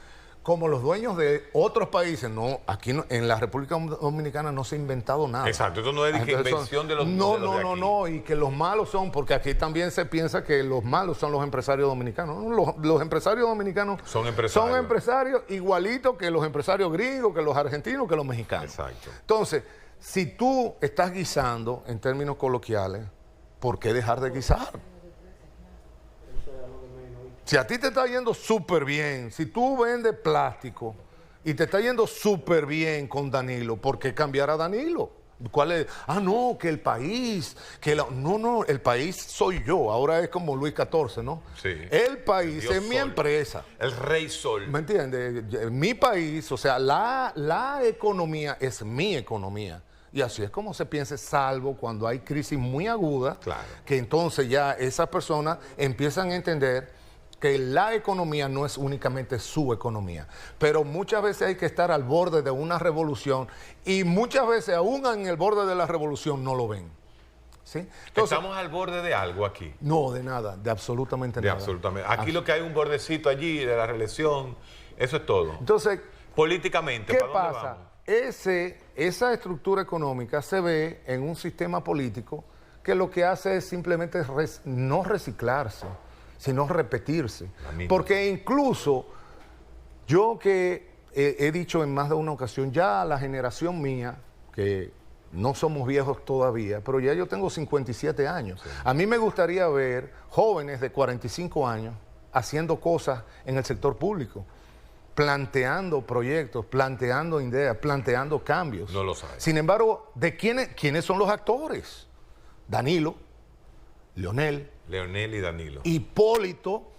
como los dueños de otros países, aquí en la República Dominicana no se ha inventado nada. Exacto, esto no es de invención de los No, y que los malos son, porque aquí también se piensa que los malos son los empresarios dominicanos. No, los empresarios dominicanos son empresarios igualitos que los empresarios gringos, que los argentinos, que los mexicanos. Exacto. Entonces, si tú estás guisando, en términos coloquiales, ¿por qué dejar de guisar? Si a ti te está yendo súper bien, si tú vendes plástico y te está yendo súper bien con Danilo, ¿por qué cambiar a Danilo? ¿Cuál es? Ah, no, que el país, no, el país soy yo. Ahora es como Luis XIV, ¿no? Sí. El país Dios es mi Sol. empresa. El rey sol. ¿Me entiendes? Mi país, o sea, la economía es mi economía. Y así es como se piensa, salvo cuando hay crisis muy agudas, Claro. que entonces ya esas personas empiezan a entender que la economía no es únicamente su economía. Pero muchas veces hay que estar al borde de una revolución y muchas veces aún en el borde de la revolución no lo ven. ¿Sí? Entonces, Estamos al borde de algo aquí. no, de nada, de absolutamente De nada. absolutamente. Aquí lo que hay un bordecito allí de la reelección, eso es todo. Entonces, Políticamente, ¿qué ¿para dónde pasa? vamos? Esa estructura económica se ve en un sistema político que lo que hace es simplemente no reciclarse, sino repetirse. Porque incluso yo que he dicho en más de una ocasión, ya la generación mía, que no somos viejos todavía, pero ya yo tengo 57 años. Sí. A mí me gustaría ver jóvenes de 45 años haciendo cosas en el sector público, planteando proyectos, planteando ideas, planteando cambios. No lo sabe. Sin embargo, ¿de quiénes son los actores? Danilo, Leonel y Danilo. Hipólito.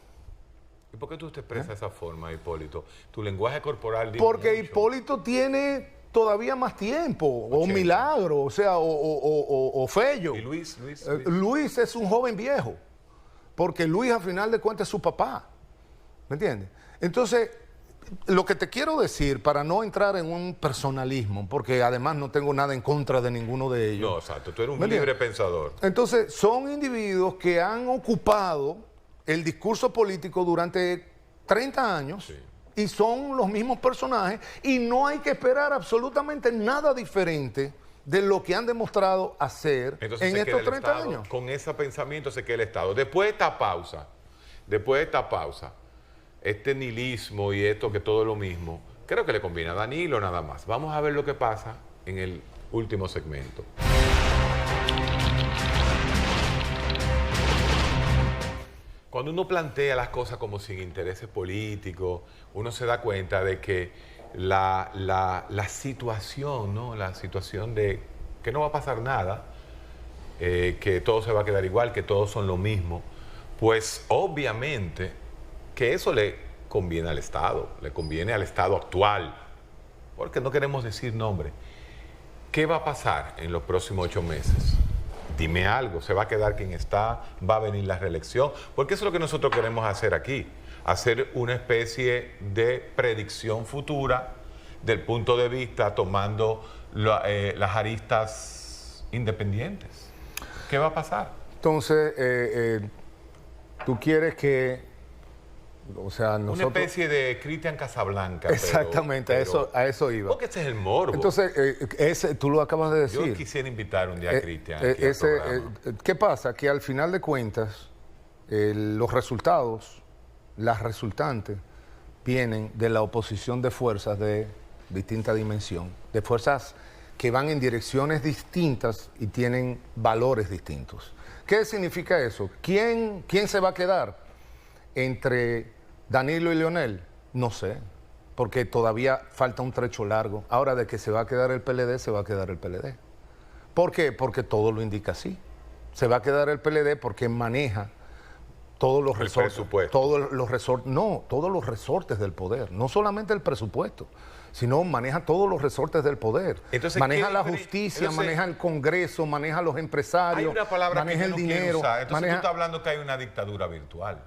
¿Y por qué tú te expresas de esa forma, Hipólito? Tu lenguaje corporal dice porque mucho. Hipólito tiene todavía más tiempo, o Milagro, o sea, o Fello. ¿Y Luis? Luis es un joven viejo, porque Luis al final de cuentas es su papá. ¿Me entiendes? Entonces, lo que te quiero decir, para no entrar en un personalismo, porque además no tengo nada en contra de ninguno de ellos. No, exacto, tú eres un libre pensador. Entonces, son individuos que han ocupado el discurso político durante 30 años, sí, y son los mismos personajes, y no hay que esperar absolutamente nada diferente de lo que han demostrado hacer. Entonces, en estos 30 Estado, años. Con ese pensamiento se queda el Estado. Después de esta pausa, este nihilismo y esto que todo es lo mismo, creo que le conviene a Danilo nada más. Vamos a ver lo que pasa en el último segmento. Cuando uno plantea las cosas como sin intereses políticos, uno se da cuenta de que la situación, ¿no? La situación de que no va a pasar nada, que todo se va a quedar igual, que todos son lo mismo, pues obviamente que eso le conviene al Estado actual, porque no queremos decir nombre. ¿Qué va a pasar en los próximos 8 meses? Dime algo, ¿se va a quedar quien está? ¿Va a venir la reelección? Porque eso es lo que nosotros queremos hacer aquí, hacer una especie de predicción futura del punto de vista tomando las aristas independientes. ¿Qué va a pasar? Entonces, tú quieres que, o sea, nosotros... Una especie de Cristian Casablanca. Exactamente, a eso iba. Porque ese es el morbo. Entonces, tú lo acabas de decir. Yo quisiera invitar un día a Cristian. ¿Qué pasa? Que al final de cuentas, los resultados, las resultantes, vienen de la oposición de fuerzas de distinta dimensión, de fuerzas que van en direcciones distintas y tienen valores distintos. ¿Qué significa eso? ¿Quién se va a quedar entre Danilo y Leonel? No sé, porque todavía falta un trecho largo. Ahora, de que se va a quedar el PLD, se va a quedar el PLD. ¿Por qué? Porque todo lo indica así. Se va a quedar el PLD porque maneja todos los resortes. Todos los resortes del poder. No solamente el presupuesto, sino maneja todos los resortes del poder. Entonces, maneja la justicia, maneja el Congreso, maneja los empresarios, hay una palabra maneja que el no dinero. Entonces tú estás hablando que hay una dictadura virtual.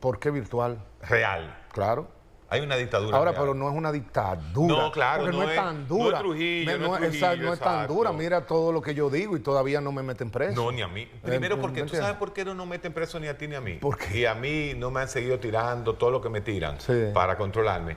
¿Por qué virtual? Real. Claro. Hay una dictadura ahora, real. pero no es una dictadura. No, claro, porque no es tan dura. No es Trujillo, no es tan dura. Mira todo lo que yo digo y todavía no me meten preso. No, ni a mí. Primero porque tú sabes por qué no meten preso ni a ti ni a mí. ¿Por qué? Y a mí no me han seguido tirando todo lo que me tiran para controlarme.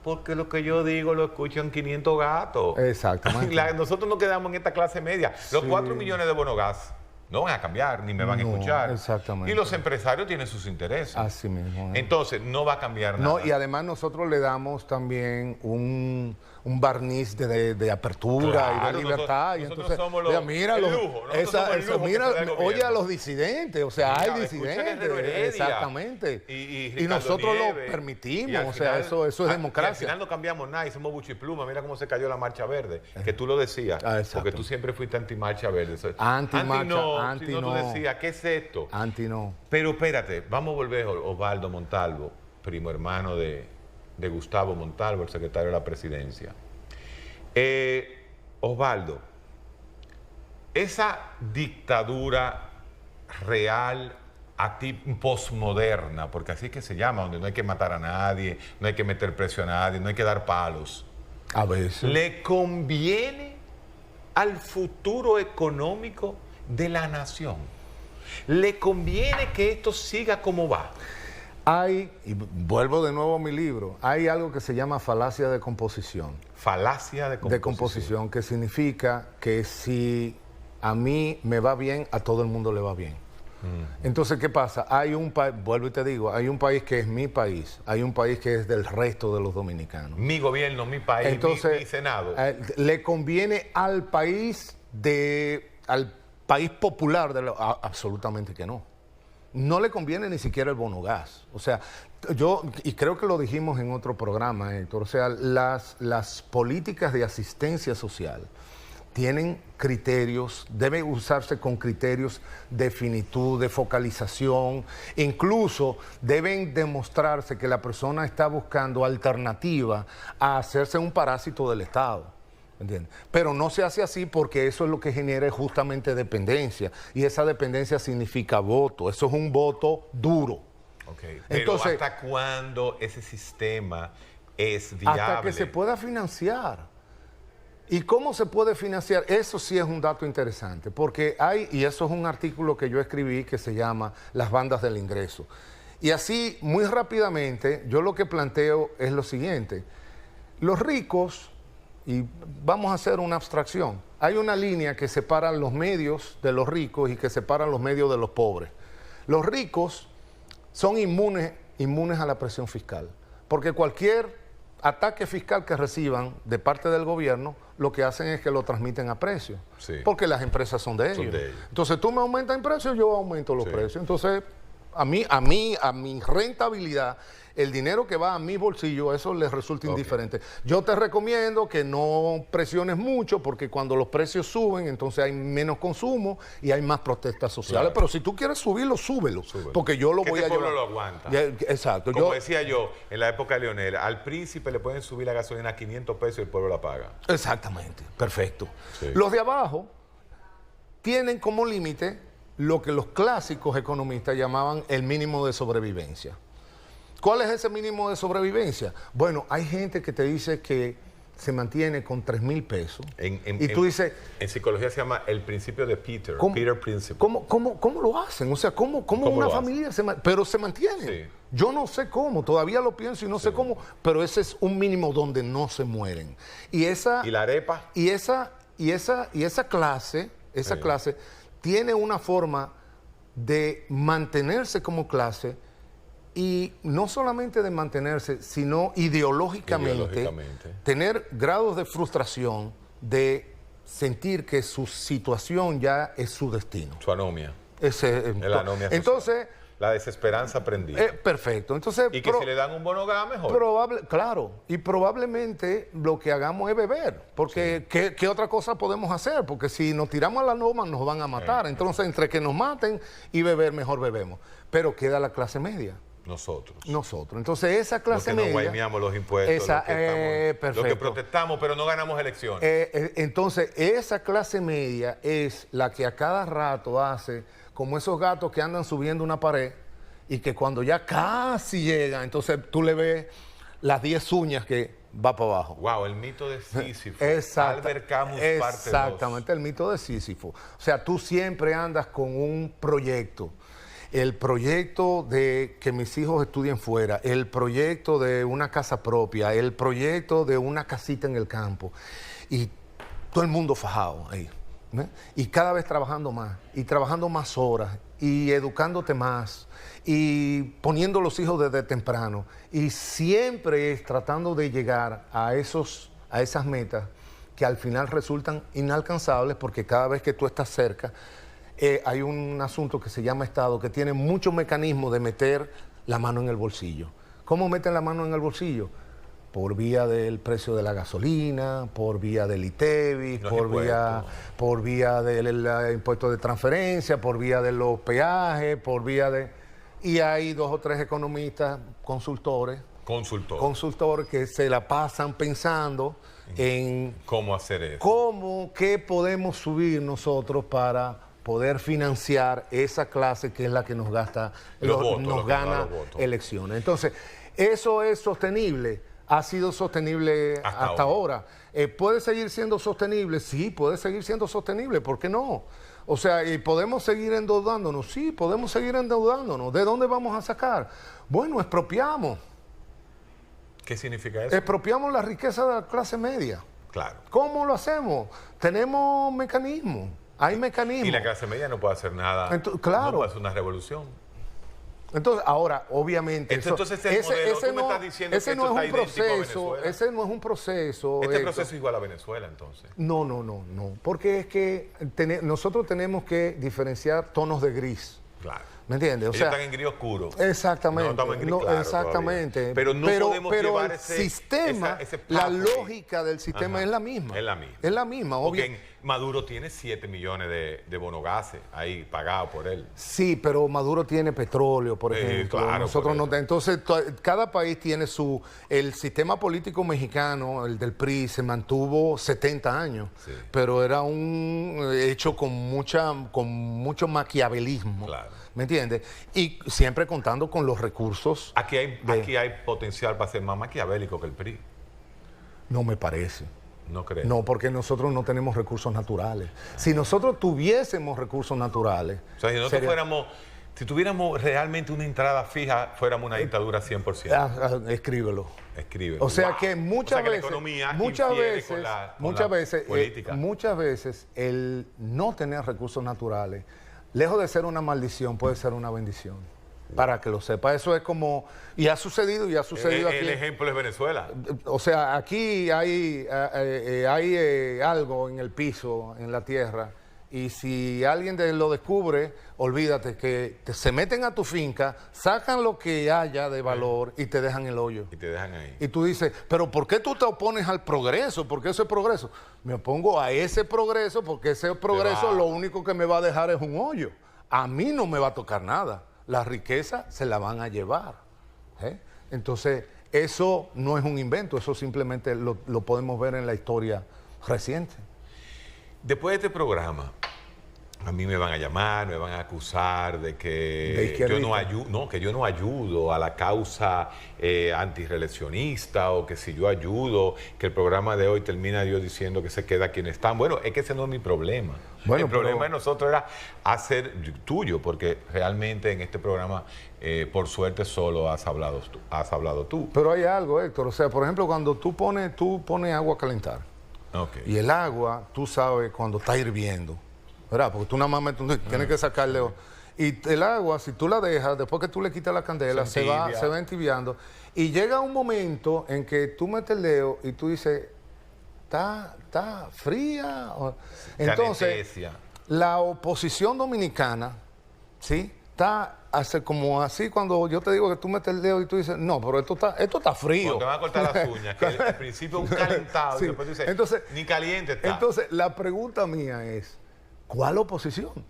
Porque lo que yo digo lo escuchan 500 gatos. Exactamente. Nosotros nos quedamos en esta clase media. Los 4 millones de bono gas no van a cambiar, ni me van a escuchar. Exactamente. Y los empresarios tienen sus intereses. Así mismo. Entonces, no va a cambiar nada. No, y además nosotros le damos también un barniz de apertura, Claro, y de libertad. nosotros entonces, somos mira, el lujo. mira, oye a los disidentes, o sea, hay disidentes. Exactamente. Y nosotros lo permitimos, o sea, eso es democracia. Y al final no cambiamos nada y somos bucho y pluma. Mira cómo se cayó la Marcha Verde, que tú lo decías, porque tú siempre fuiste anti-Marcha Verde. Anti no. Tú decías, ¿qué es esto? Anti no. Pero espérate, vamos a volver a Osvaldo Montalvo, primo hermano de Gustavo Montalvo, el secretario de la presidencia. Osvaldo, esa dictadura real, posmoderna, porque así es que se llama, donde no hay que matar a nadie, no hay que meter precio a nadie, no hay que dar palos. A veces. ¿Le conviene al futuro económico de la nación? ¿Le conviene que esto siga como va? Y vuelvo de nuevo a mi libro, hay algo que se llama falacia de composición. Falacia de composición. De composición, que significa que si a mí me va bien, a todo el mundo le va bien. Entonces, ¿qué pasa? Hay un país, vuelvo y te digo, hay un país que es mi país, hay un país que es del resto de los dominicanos. Mi gobierno, mi país, entonces, mi Senado. ¿Le conviene al país popular? Absolutamente que no. No le conviene ni siquiera el bono gas. O sea, y creo que lo dijimos en otro programa, Héctor, o sea, las políticas de asistencia social tienen criterios, deben usarse con criterios de finitud, de focalización, incluso deben demostrarse que la persona está buscando alternativa a hacerse un parásito del Estado. ¿Entiendes? Pero no se hace así porque eso es lo que genera justamente dependencia, y esa dependencia significa voto, eso es un voto duro. Okay. Pero entonces, ¿hasta cuándo ese sistema es viable? Hasta que se pueda financiar. ¿Y cómo se puede financiar? Eso sí es un dato interesante, porque y eso es un artículo que yo escribí que se llama Las bandas del ingreso. Y así, muy rápidamente, yo lo que planteo es lo siguiente: los ricos, y vamos a hacer una abstracción, hay una línea que separa los medios de los ricos y que separa los medios de los pobres. Los ricos son inmunes a la presión fiscal, porque cualquier ataque fiscal que reciban de parte del gobierno, lo que hacen es que lo transmiten a precio, porque las empresas son de ellos. Entonces tú me aumentas en precio, yo aumento los precios. Entonces a mi rentabilidad, el dinero que va a mi bolsillo, eso les resulta indiferente. Yo te recomiendo que no presiones mucho, porque cuando los precios suben, entonces hay menos consumo y hay más protestas sociales. Claro. Pero si tú quieres subirlo, súbelo. Porque yo lo voy a llevar. El pueblo lo aguanta. Exacto. Como decía yo, en la época de Leonel, al príncipe le pueden subir la gasolina a 500 pesos y el pueblo la paga. Exactamente. Perfecto. Sí. Los de abajo tienen como límite lo que los clásicos economistas llamaban el mínimo de sobrevivencia. ¿Cuál es ese mínimo de sobrevivencia? Bueno, hay gente que te dice que se mantiene con 3,000 pesos. Y tú dices... En psicología se llama el principio de Peter, Peter Principle. ¿Cómo lo hacen? O sea, ¿cómo una familia pero se mantiene? Sí. Yo no sé cómo, todavía lo pienso y no sé cómo, pero ese es un mínimo donde no se mueren. ¿Y la arepa? Y esa clase tiene una forma de mantenerse como clase. Y no solamente de mantenerse, sino ideológicamente, tener grados de frustración, de sentir que su situación ya es su destino. Su anomia. La anomia social. Entonces, la desesperanza aprendida. Perfecto. Entonces, y que si le dan un bono gas, mejor. Claro. Y probablemente lo que hagamos es beber. Porque ¿qué otra cosa podemos hacer? Porque si nos tiramos a la loma nos van a matar. Entonces, entre que nos maten y beber, mejor bebemos. Pero queda la clase media. Nosotros. Entonces, esa clase media... Los que no guaymeamos los impuestos, los que protestamos, pero no ganamos elecciones. Entonces, esa clase media es la que a cada rato hace como esos gatos que andan subiendo una pared y que cuando ya casi llegan, entonces tú le ves las 10 uñas que va para abajo. Wow, el mito de Sísifo. Albert Camus, parte 2. Exactamente, el mito de Sísifo. O sea, tú siempre andas con un proyecto. El proyecto de que mis hijos estudien fuera, el proyecto de una casa propia, el proyecto de una casita en el campo. Y todo el mundo fajado ahí. ¿eh? Y cada vez trabajando más, y trabajando más horas, y educándote más, y poniendo los hijos desde temprano, y siempre es tratando de llegar a esas metas que al final resultan inalcanzables, porque cada vez que tú estás cerca, hay un asunto que se llama Estado, que tiene muchos mecanismos de meter la mano en el bolsillo. ¿Cómo meten la mano en el bolsillo? Por vía del precio de la gasolina, por vía del ITEVIS, por vía del impuesto de transferencia, por vía de los peajes, por vía de... Y hay 2 o 3 economistas, consultores que se la pasan pensando en... ¿Cómo hacer eso? ¿Qué podemos subir nosotros para poder financiar esa clase que es la que nos gana elecciones? Entonces, eso es sostenible. Ha sido sostenible hasta ahora. ¿Puede seguir siendo sostenible? Sí, puede seguir siendo sostenible. ¿Por qué no? O sea, ¿y podemos seguir endeudándonos? Sí, podemos seguir endeudándonos. ¿De dónde vamos a sacar? Bueno, expropiamos. ¿Qué significa eso? Expropiamos la riqueza de la clase media. Claro. ¿Cómo lo hacemos? Tenemos mecanismos. Hay mecanismos. Y la clase media no puede hacer nada. Claro. No puede hacer una revolución. Entonces, ahora, obviamente, entonces ese no es un proceso. Este proceso es igual a Venezuela, entonces. No. Porque es que nosotros tenemos que diferenciar tonos de gris. Claro. ¿Me entiendes? Ellos están en gris oscuro. Exactamente. No estamos en gris claro exactamente. Pero no podemos llevar el sistema, la lógica del sistema es la misma. Es la misma. Es la misma. Porque Maduro tiene 7 millones de bonogases ahí pagados por él. Sí, pero Maduro tiene petróleo, por ejemplo. Claro, nosotros no. Entonces, cada país tiene el sistema político mexicano, el del PRI, se mantuvo 70 años. Sí. Pero era hecho con mucho maquiavelismo. Claro. ¿Me entiendes? Y siempre contando con los recursos. Aquí hay potencial para ser más maquiavélico que el PRI. No me parece. ¿No crees? No, porque nosotros no tenemos recursos naturales. Si nosotros tuviésemos recursos naturales... O sea, si nosotros si tuviéramos realmente una entrada fija, fuéramos una dictadura 100%. Escríbelo. O sea que muchas veces el no tener recursos naturales, lejos de ser una maldición, puede ser una bendición. Para que lo sepa. Eso es como... Y ha sucedido aquí. El ejemplo es Venezuela. O sea, aquí hay algo en el piso, en la tierra, y si alguien lo descubre, olvídate que se meten a tu finca, sacan lo que haya de valor y te dejan el hoyo. Y te dejan ahí. Y tú dices, pero ¿por qué tú te opones al progreso? ¿Por qué eso es progreso? Me opongo a ese progreso porque ese progreso lo único que me va a dejar es un hoyo. A mí no me va a tocar nada. La riqueza se la van a llevar. Entonces, eso no es un invento, eso simplemente lo podemos ver en la historia reciente. Después de este programa, a mí me van a llamar, me van a acusar de que yo no ayudo a la causa antirreeleccionista, o que si yo ayudo, que el programa de hoy termina yo diciendo que se queda quienes están. Bueno, es que ese no es mi problema. El problema de nosotros era hacer tuyo, porque realmente en este programa, por suerte, solo has hablado tú. Pero hay algo, Héctor. O sea, por ejemplo, cuando tú pones agua a calentar, y el agua, tú sabes cuando está hirviendo, ¿verdad? Porque tú nada más tienes que sacarle... Y el agua, si tú la dejas, después que tú le quitas la candela, se va entibiando. Y llega un momento en que tú metes el dedo y tú dices, ¿está fría? Entonces, la oposición dominicana, ¿sí? Hace como así cuando yo te digo que tú metes el dedo y tú dices, no, pero esto está frío. Cuando te van a cortar las uñas, que al principio un calentado, y después tú dices, entonces, ni caliente está. Entonces, la pregunta mía es, ¿cuál oposición?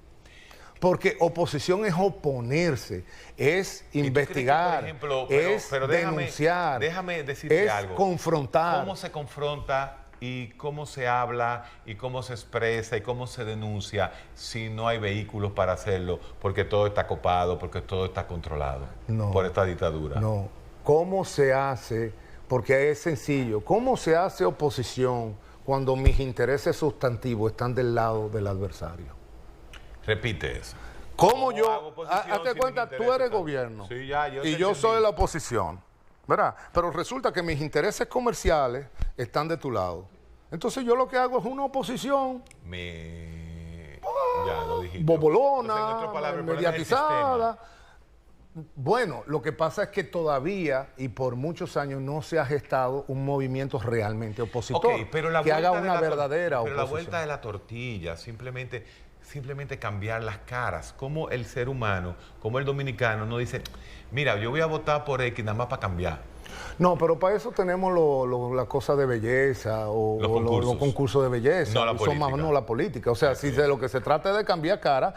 Porque oposición es oponerse, es investigar, que, por ejemplo, es denunciar, déjame decirte algo. Es confrontar. ¿Cómo se confronta y cómo se habla y cómo se expresa y cómo se denuncia si no hay vehículos para hacerlo? Porque todo está copado, porque todo está controlado por esta dictadura. No. ¿Cómo se hace? Porque es sencillo. ¿Cómo se hace oposición cuando mis intereses sustantivos están del lado del adversario? Repite eso. ¿Cómo yo? Hazte cuenta, tú eres gobierno y yo soy la oposición, ¿verdad? Pero resulta que mis intereses comerciales están de tu lado. Entonces yo lo que hago es una oposición. Ya, lo dijiste. bobolona, Entonces, en otras palabras, el problema es el mediatizada. Bueno, lo que pasa es que todavía y por muchos años no se ha gestado un movimiento realmente opositor pero la que haga vuelta de una verdadera Pero la oposición. vuelta de la tortilla, simplemente cambiar las caras. Como el ser humano, como el dominicano no dice, mira, yo voy a votar por X nada más para cambiar. No, pero para eso tenemos las cosas de belleza o los concursos de belleza. No la política. No la política. O sea, si de lo que se trata es de cambiar cara,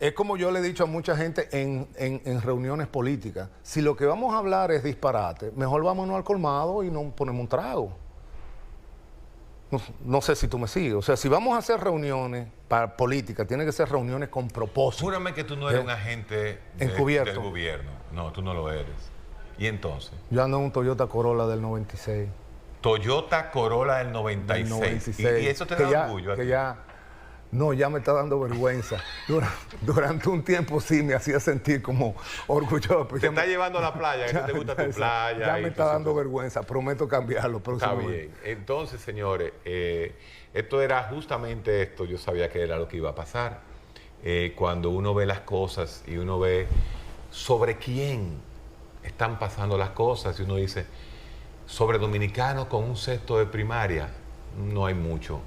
es como yo le he dicho a mucha gente en reuniones políticas. Si lo que vamos a hablar es disparate, mejor vámonos al colmado y nos ponemos un trago. No sé si tú me sigues. O sea, si vamos a hacer reuniones para política, tienen que ser reuniones con propósito. Júrame que tú no eres un agente encubierto del gobierno. No, tú no lo eres. ¿Y entonces? Yo ando en un Toyota Corolla del 96. Toyota Corolla del 96. Del 96. ¿Y eso te da orgullo? No, ya me está dando vergüenza. Durante un tiempo sí me hacía sentir como orgulloso. Te está llevando a la playa, que te gusta tu playa. Ya me está dando vergüenza, prometo cambiarlo. Está bien. Entonces, señores, esto era justamente esto. Yo sabía que era lo que iba a pasar. Cuando uno ve las cosas y uno ve sobre quién están pasando las cosas y uno dice, sobre dominicanos con un sexto de primaria, no hay mucho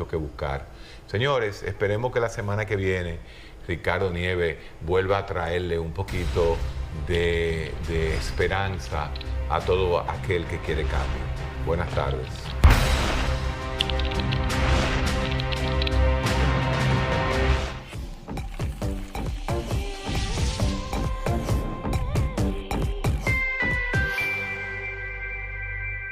que buscar. Señores, esperemos que la semana que viene Ricardo Nieves vuelva a traerle un poquito de esperanza a todo aquel que quiere cambio. Buenas tardes.